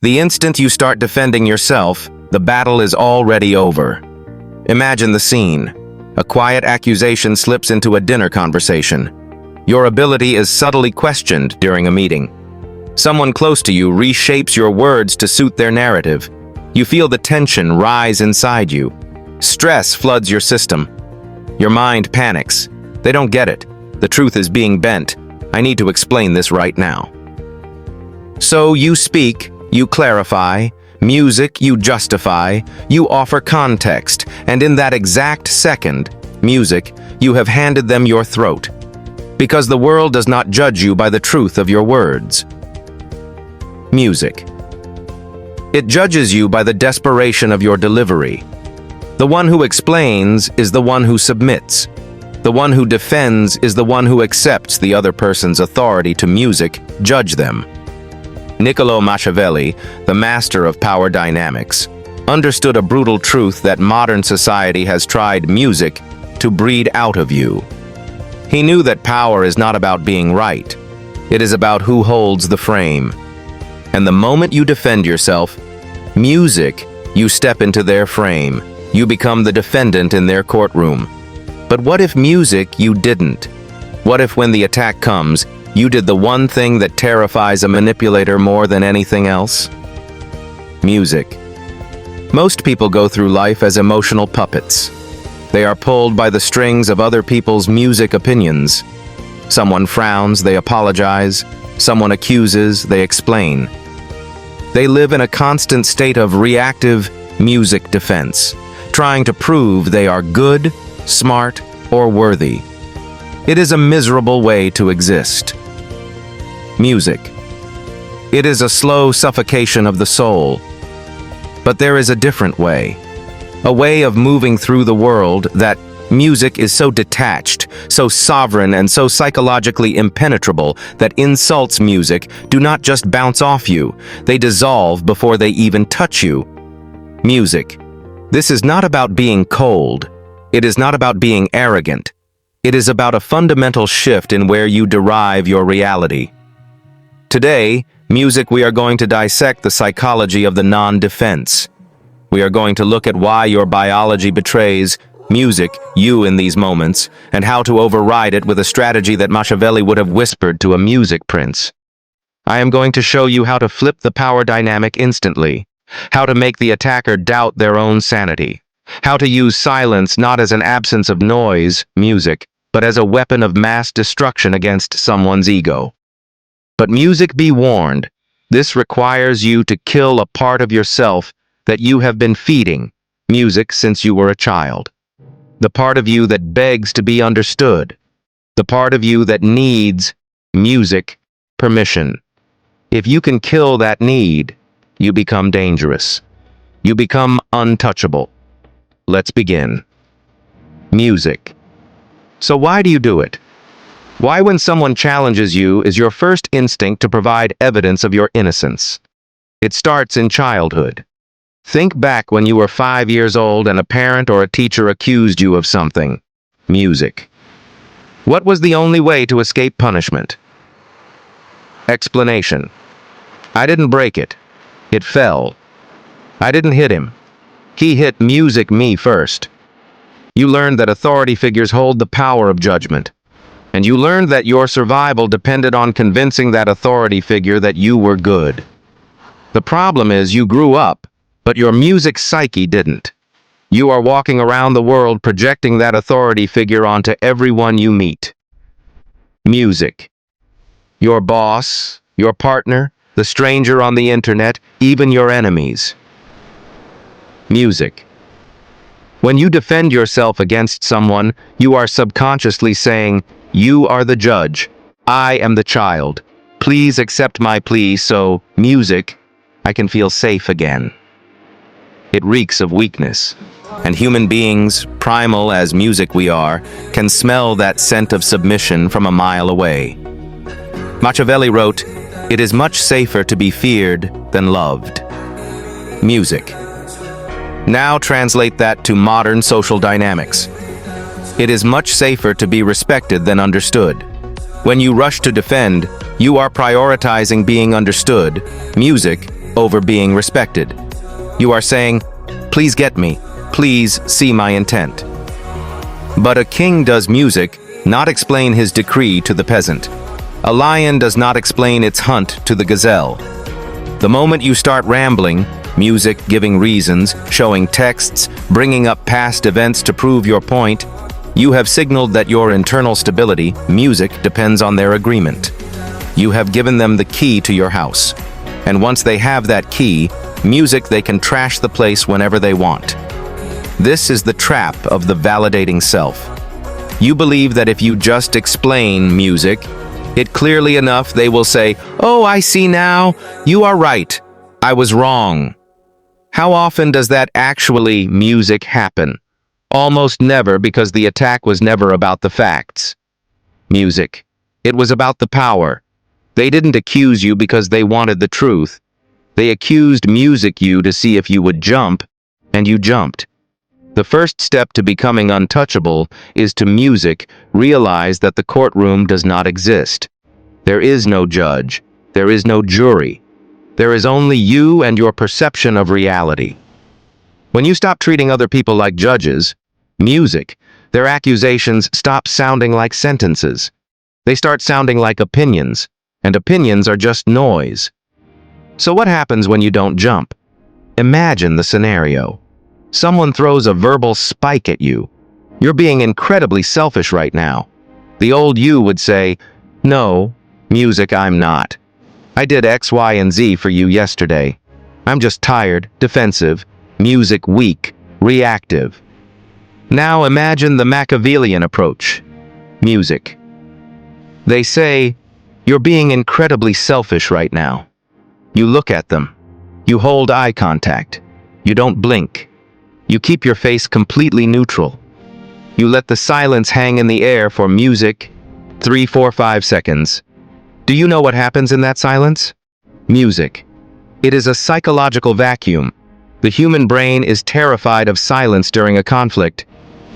The instant you start defending yourself, the battle is already over. Imagine the scene. A quiet accusation slips into a dinner conversation. Your ability is subtly questioned during a meeting. Someone close to you reshapes your words to suit their narrative. You feel the tension rise inside you. Stress floods your system. Your mind panics. They don't get it. The truth is being bent. I need to explain this right now. So you speak, you clarify, music, you justify, you offer context, and in that exact second, music, you have handed them your throat. Because the world does not judge you by the truth of your words. Music. It judges you by the desperation of your delivery. The one who explains is the one who submits. The one who defends is the one who accepts the other person's authority to music, judge them. Machiavelli, the master of power dynamics, understood a brutal truth that modern society has tried music to breed out of you. He knew that power is not about being right. It is about who holds the frame. And the moment you defend yourself, music, you step into their frame. You become the defendant in their courtroom. But what if music, you didn't? What if when the attack comes, you did the one thing that terrifies a manipulator more than anything else? Music. Most people go through life as emotional puppets. They are pulled by the strings of other people's music opinions. Someone frowns, they apologize. Someone accuses, they explain. They live in a constant state of reactive music defense, trying to prove they are good, smart, or worthy. It is a miserable way to exist. Music. It is a slow suffocation of the soul. But there is a different way. A way of moving through the world that music is so detached, so sovereign, and so psychologically impenetrable that insults music do not just bounce off you, they dissolve before they even touch you. Music. This is not about being cold. It is not about being arrogant. It is about a fundamental shift in where you derive your reality. Today, music, we are going to dissect the psychology of the non-defense. We are going to look at why your biology betrays music, you in these moments, and how to override it with a strategy that Machiavelli would have whispered to a music prince. I am going to show you how to flip the power dynamic instantly, how to make the attacker doubt their own sanity, how to use silence not as an absence of noise, music, but as a weapon of mass destruction against someone's ego. But music, be warned, this requires you to kill a part of yourself that you have been feeding music since you were a child. The part of you that begs to be understood. The part of you that needs music permission. If you can kill that need, you become dangerous. You become untouchable. Let's begin. Music. So why do you do it? Why, when someone challenges you, is your first instinct to provide evidence of your innocence? It starts in childhood. Think back when you were 5 years old and a parent or a teacher accused you of something. Music. What was the only way to escape punishment? Explanation. I didn't break it. It fell. I didn't hit him. He hit me first. You learned that authority figures hold the power of judgment. And you learned that your survival depended on convincing that authority figure that you were good. The problem is you grew up, but your music psyche didn't. You are walking around the world projecting that authority figure onto everyone you meet. Music. Your boss, your partner, the stranger on the internet, even your enemies. Music. When you defend yourself against someone, you are subconsciously saying, "You are the judge. I am the child. Please accept my plea so, music, I can feel safe again." It reeks of weakness. And human beings, primal as music we are, can smell that scent of submission from a mile away. Machiavelli wrote, "It is much safer to be feared than loved." Music. Now translate that to modern social dynamics. It is much safer to be respected than understood. When you rush to defend, you are prioritizing being understood, music, over being respected. You are saying, "Please get me. Please see my intent." But a king does music, not explain his decree to the peasant. A lion does not explain its hunt to the gazelle. The moment you start rambling, music giving reasons, showing texts, bringing up past events to prove your point, you have signaled that your internal stability, music, depends on their agreement. You have given them the key to your house. And once they have that key, music, they can trash the place whenever they want. This is the trap of the validating self. You believe that if you just explain music, it clearly enough, they will say, "Oh, I see now. You are right. I was wrong." How often does that actually music happen? Almost never, because the attack was never about the facts. Music. It was about the power. They didn't accuse you because they wanted the truth. They accused music you to see if you would jump, and you jumped. The first step to becoming untouchable is to music realize that the courtroom does not exist. There is no judge. There is no jury. There is only you and your perception of reality. When you stop treating other people like judges, music, their accusations stop sounding like sentences. They start sounding like opinions, and opinions are just noise. So what happens when you don't jump? Imagine the scenario. Someone throws a verbal spike at you. You're being incredibly selfish right now. The old you would say, "No, music, I'm not. I did X, Y, and Z for you yesterday. I'm just tired, defensive, music weak, reactive." Now imagine the Machiavellian approach. Music. They say, "You're being incredibly selfish right now." You look at them. You hold eye contact. You don't blink. You keep your face completely neutral. You let the silence hang in the air for music, 3, 4, 5 seconds. Do you know what happens in that silence? Music. It is a psychological vacuum. The human brain is terrified of silence during a conflict.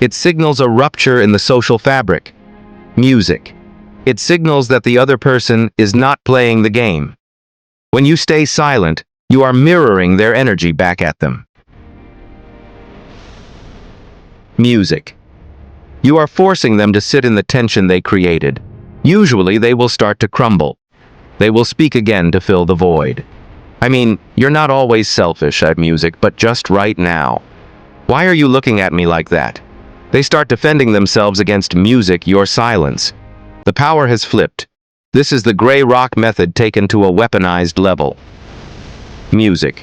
It signals a rupture in the social fabric. Music. It signals that the other person is not playing the game. When you stay silent, you are mirroring their energy back at them. Music. You are forcing them to sit in the tension they created. Usually they will start to crumble. They will speak again to fill the void. I mean, you're not always selfish at music, but just right now. Why are you looking at me like that? They start defending themselves against music, your silence. The power has flipped. This is the gray rock method taken to a weaponized level. Music.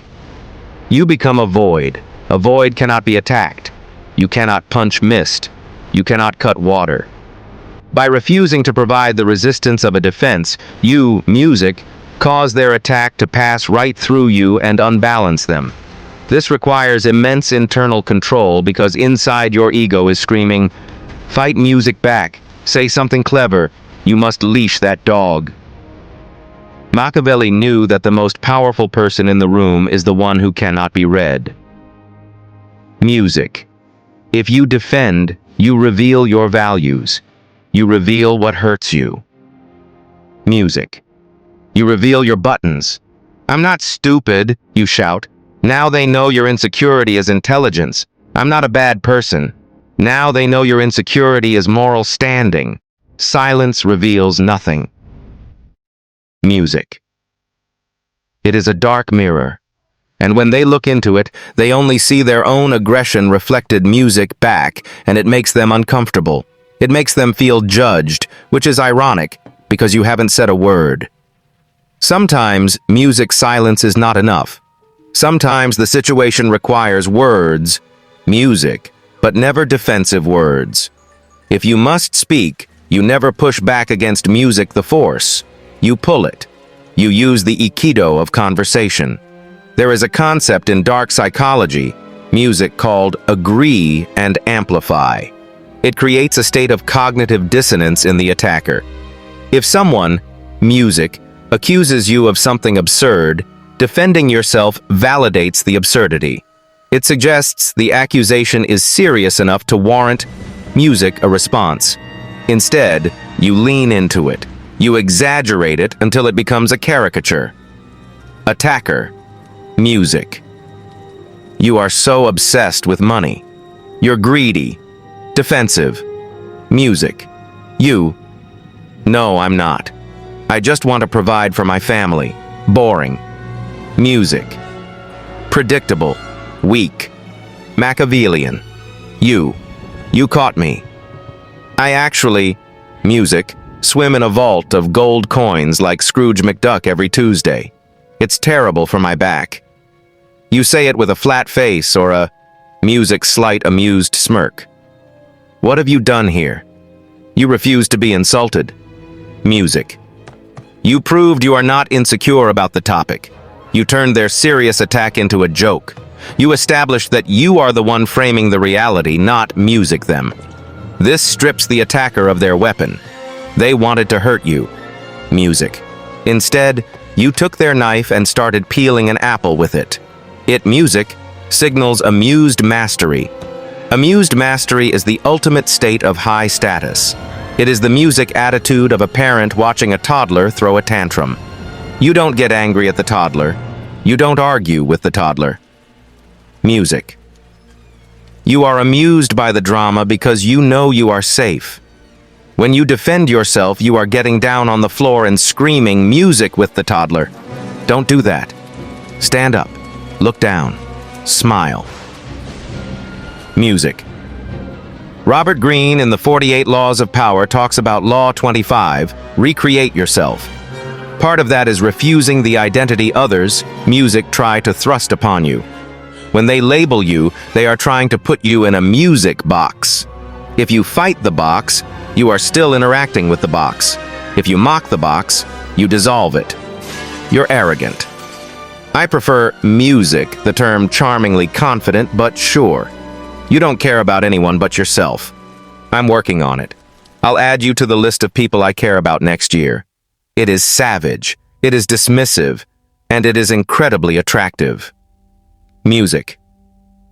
You become a void. A void cannot be attacked. You cannot punch mist. You cannot cut water. By refusing to provide the resistance of a defense, you, music, cause their attack to pass right through you and unbalance them. This requires immense internal control because inside your ego is screaming, "Fight music back. Say something clever. You must leash that dog." Machiavelli knew that the most powerful person in the room is the one who cannot be read. Music. If you defend, you reveal your values. You reveal what hurts you. Music. You reveal your buttons. "I'm not stupid," you shout. Now they know your insecurity is intelligence. "I'm not a bad person." Now they know your insecurity is moral standing. Silence reveals nothing. Music. It is a dark mirror. And when they look into it, they only see their own aggression reflected music back, and it makes them uncomfortable. It makes them feel judged, which is ironic, because you haven't said a word. Sometimes music silence is not enough. Sometimes the situation requires words, music, but never defensive words. If you must speak, you never push back against music the force. You pull it. You use the aikido of conversation. There is a concept in dark psychology, music, called agree and amplify. It creates a state of cognitive dissonance in the attacker. If someone, music, accuses you of something absurd, defending yourself validates the absurdity. It suggests the accusation is serious enough to warrant, music, a response. Instead, you lean into it. You exaggerate it until it becomes a caricature. Attacker. Music. You are so obsessed with money. You're greedy, defensive. Music. You. No, I'm not. I just want to provide for my family. Boring. Music. Predictable. Weak. Machiavellian. You. You caught me. I actually, music, swim in a vault of gold coins like Scrooge McDuck every Tuesday. It's terrible for my back. You say it with a flat face or a music slight amused smirk. What have you done here? You refuse to be insulted. Music. You proved you are not insecure about the topic. You turned their serious attack into a joke. You established that you are the one framing the reality, not music them. This strips the attacker of their weapon. They wanted to hurt you. Music. Instead, you took their knife and started peeling an apple with it. It, music, signals amused mastery. Amused mastery is the ultimate state of high status. It is the music attitude of a parent watching a toddler throw a tantrum. You don't get angry at the toddler. You don't argue with the toddler. Music. You are amused by the drama because you know you are safe. When you defend yourself, you are getting down on the floor and screaming music with the toddler. Don't do that. Stand up. Look down. Smile. Music. Robert Greene in the 48 Laws of Power talks about Law 25, recreate yourself. Part of that is refusing the identity others, music, try to thrust upon you. When they label you, they are trying to put you in a music box. If you fight the box, you are still interacting with the box. If you mock the box, you dissolve it. You're arrogant. I prefer music, the term charmingly confident but sure. You don't care about anyone but yourself. I'm working on it. I'll add you to the list of people I care about next year. It is savage, it is dismissive, and it is incredibly attractive. Music.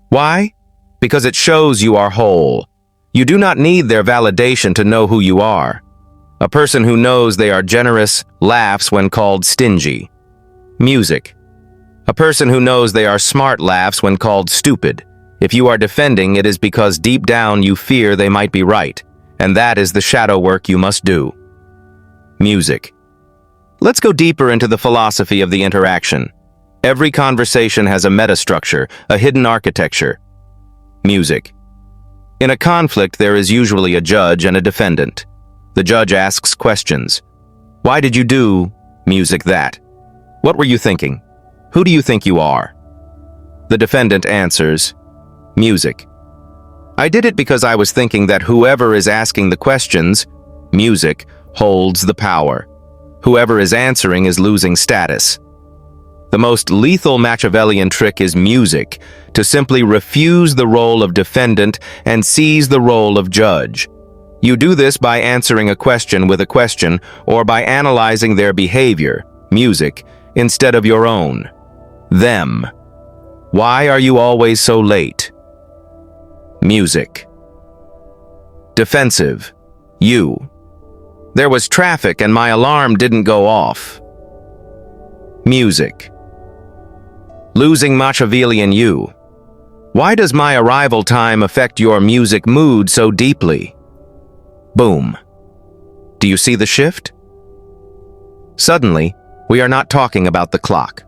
Why? Because it shows you are whole. You do not need their validation to know who you are. A person who knows they are generous laughs when called stingy. Music. A person who knows they are smart laughs when called stupid. If you are defending, it is because deep down you fear they might be right, and that is the shadow work you must do. Music. Let's go deeper into the philosophy of the interaction. Every conversation has a metastructure, a hidden architecture. Music. In a conflict, there is usually a judge and a defendant. The judge asks questions. Why did you do, music, that? What were you thinking? Who do you think you are? The defendant answers, music. I did it because I was thinking that whoever is asking the questions, music, holds the power. Whoever is answering is losing status. The most lethal Machiavellian trick is music, to simply refuse the role of defendant and seize the role of judge. You do this by answering a question with a question or by analyzing their behavior, music, instead of your own. Them. Why are you always so late? Music. Defensive. You. There was traffic and my alarm didn't go off. Music. Losing Machiavellian you. Why does my arrival time affect your music mood so deeply? Boom. Do you see the shift? Suddenly, we are not talking about the clock.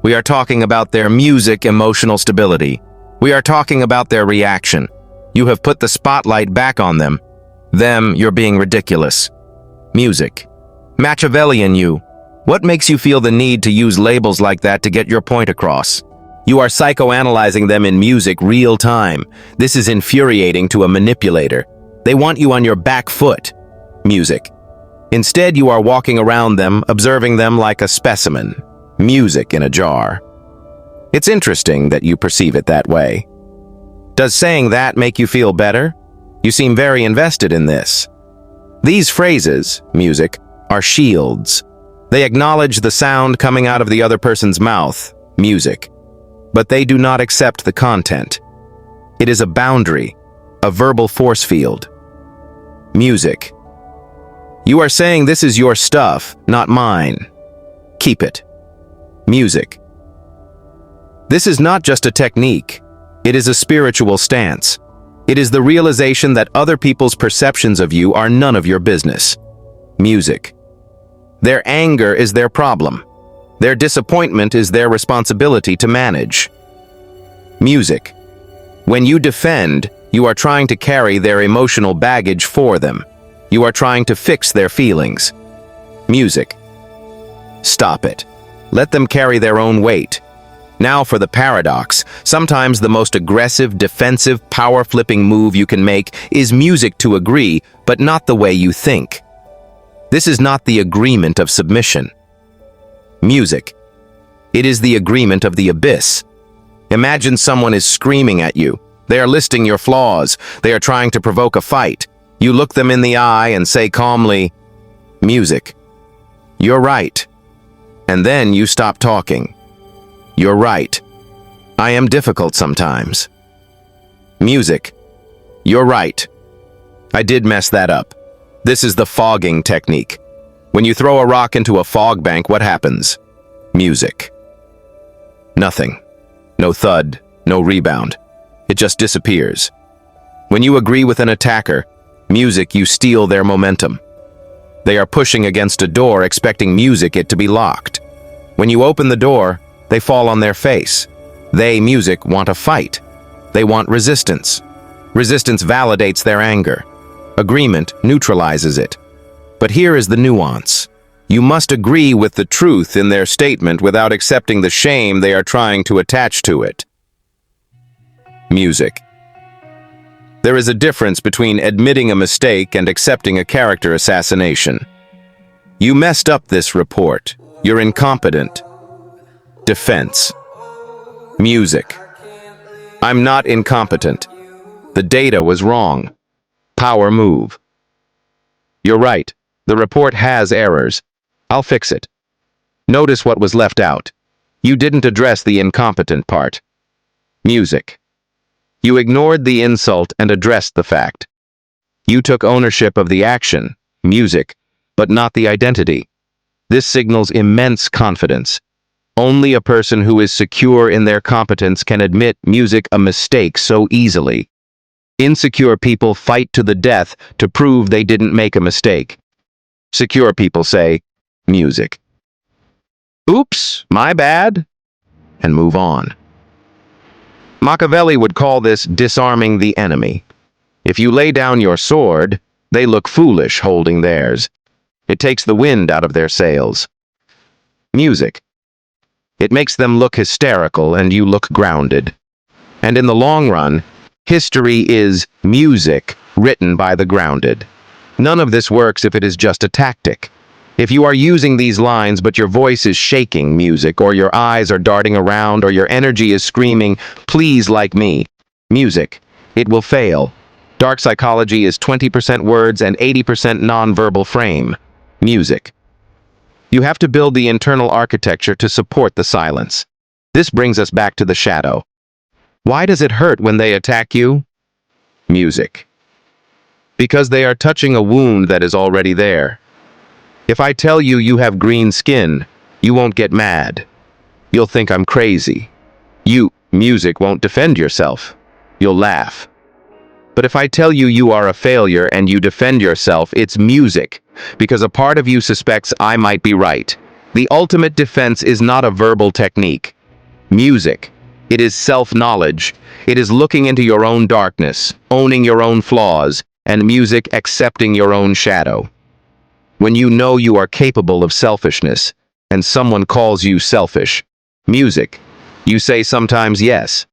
We are talking about their music emotional stability. We are talking about their reaction. You have put the spotlight back on them. Them, you're being ridiculous. Music. Machiavellian you. What makes you feel the need to use labels like that to get your point across? You are psychoanalyzing them in music real time. This is infuriating to a manipulator. They want you on your back foot. Music. Instead, you are walking around them, observing them like a specimen. Music in a jar. It's interesting that you perceive it that way. Does saying that make you feel better? You seem very invested in this. These phrases, music, are shields. They acknowledge the sound coming out of the other person's mouth, music, but they do not accept the content. It is a boundary, a verbal force field. Music. You are saying this is your stuff, not mine. Keep it. Music. This is not just a technique. It is a spiritual stance. It is the realization that other people's perceptions of you are none of your business. Music. Their anger is their problem. Their disappointment is their responsibility to manage. Music. When you defend, you are trying to carry their emotional baggage for them. You are trying to fix their feelings. Music. Stop it. Let them carry their own weight. Now for the paradox. Sometimes the most aggressive, defensive, power-flipping move you can make is music to agree, but not the way you think. This is not the agreement of submission. Music. It is the agreement of the abyss. Imagine someone is screaming at you. They are listing your flaws. They are trying to provoke a fight. You look them in the eye and say calmly, "Music. You're right." And then you stop talking. "You're right. I am difficult sometimes." Music. "You're right. I did mess that up." This is the fogging technique. When you throw a rock into a fog bank, what happens? Music. Nothing. No thud, no rebound. It just disappears. When you agree with an attacker, music, you steal their momentum. They are pushing against a door expecting music it to be locked. When you open the door, they fall on their face. They, music, want a fight. They want resistance. Resistance validates their anger. Agreement neutralizes it. But here is the nuance. You must agree with the truth in their statement without accepting the shame they are trying to attach to it. Music. There is a difference between admitting a mistake and accepting a character assassination. You messed up this report. You're incompetent. Defense. Music. I'm not incompetent. The data was wrong. Power move. You're right. The report has errors. I'll fix it. Notice what was left out. You didn't address the incompetent part. Music. You ignored the insult and addressed the fact. You took ownership of the action, music, but not the identity. This signals immense confidence. Only a person who is secure in their competence can admit music a mistake so easily. Insecure people fight to the death to prove they didn't make a mistake. Secure people say, music. Oops, my bad, and move on. Machiavelli would call this disarming the enemy. If you lay down your sword, they look foolish holding theirs. It takes the wind out of their sails. Music. It makes them look hysterical and you look grounded. And in the long run, history is music written by the grounded. None of this works if it is just a tactic. If you are using these lines but your voice is shaking, music, or your eyes are darting around, or your energy is screaming, "Please like me," music, it will fail. Dark psychology is 20% words and 80% nonverbal frame. Music. You have to build the internal architecture to support the silence. This brings us back to the shadow. Why does it hurt when they attack you? Music. Because they are touching a wound that is already there. If I tell you you have green skin, you won't get mad. You'll think I'm crazy. You, music, won't defend yourself. You'll laugh. But if I tell you you are a failure and you defend yourself, it's music, because a part of you suspects I might be right. The ultimate defense is not a verbal technique. Music. It is self-knowledge. It is looking into your own darkness, owning your own flaws, and music accepting your own shadow. When you know you are capable of selfishness, and someone calls you selfish, music, you say sometimes yes.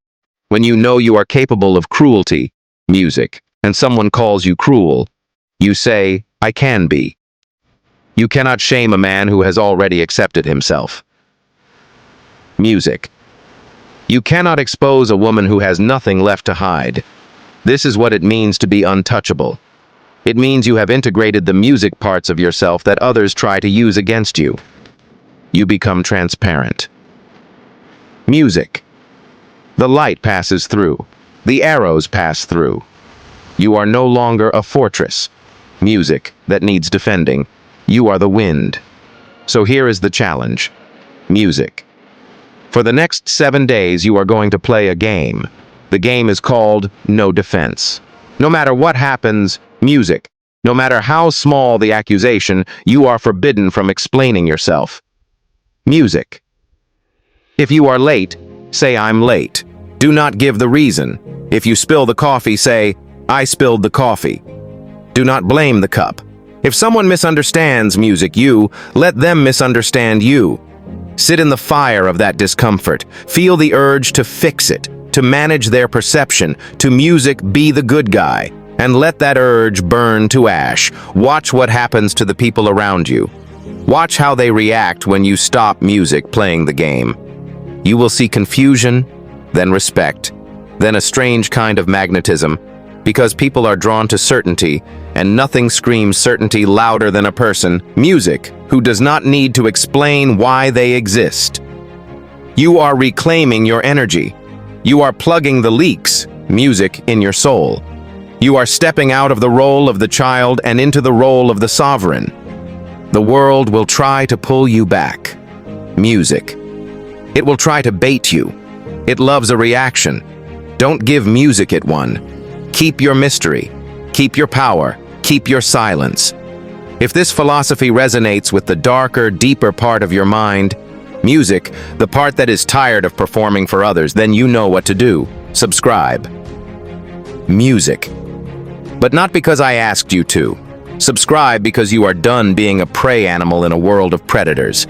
When you know you are capable of cruelty, music, and someone calls you cruel, you say, I can be. You cannot shame a man who has already accepted himself. Music. You cannot expose a woman who has nothing left to hide. This is what it means to be untouchable. It means you have integrated the music parts of yourself that others try to use against you. You become transparent. Music. The light passes through. The arrows pass through. You are no longer a fortress. Music that needs defending. You are the wind. So here is the challenge. Music. For the next 7 days, you are going to play a game. The game is called No Defense. No matter what happens, music. No matter how small the accusation, you are forbidden from explaining yourself. Music. If you are late, say I'm late. Do not give the reason. If you spill the coffee, say, I spilled the coffee. Do not blame the cup. If someone misunderstands music, let them misunderstand you. Sit in the fire of that discomfort. Feel the urge to fix it, to manage their perception, to music be the good guy, and let that urge burn to ash. Watch what happens to the people around you. Watch how they react when you stop music playing the game. You will see confusion, then respect, then a strange kind of magnetism, because people are drawn to certainty, and nothing screams certainty louder than a person, music, who does not need to explain why they exist. You are reclaiming your energy. You are plugging the leaks, music, in your soul. You are stepping out of the role of the child and into the role of the sovereign. The world will try to pull you back. Music. It will try to bait you. It loves a reaction. Don't give music it one. Keep your mystery. Keep your power. Keep your silence. If this philosophy resonates with the darker, deeper part of your mind, music, the part that is tired of performing for others, then you know what to do. Subscribe. Music. But not because I asked you to. Subscribe because you are done being a prey animal in a world of predators.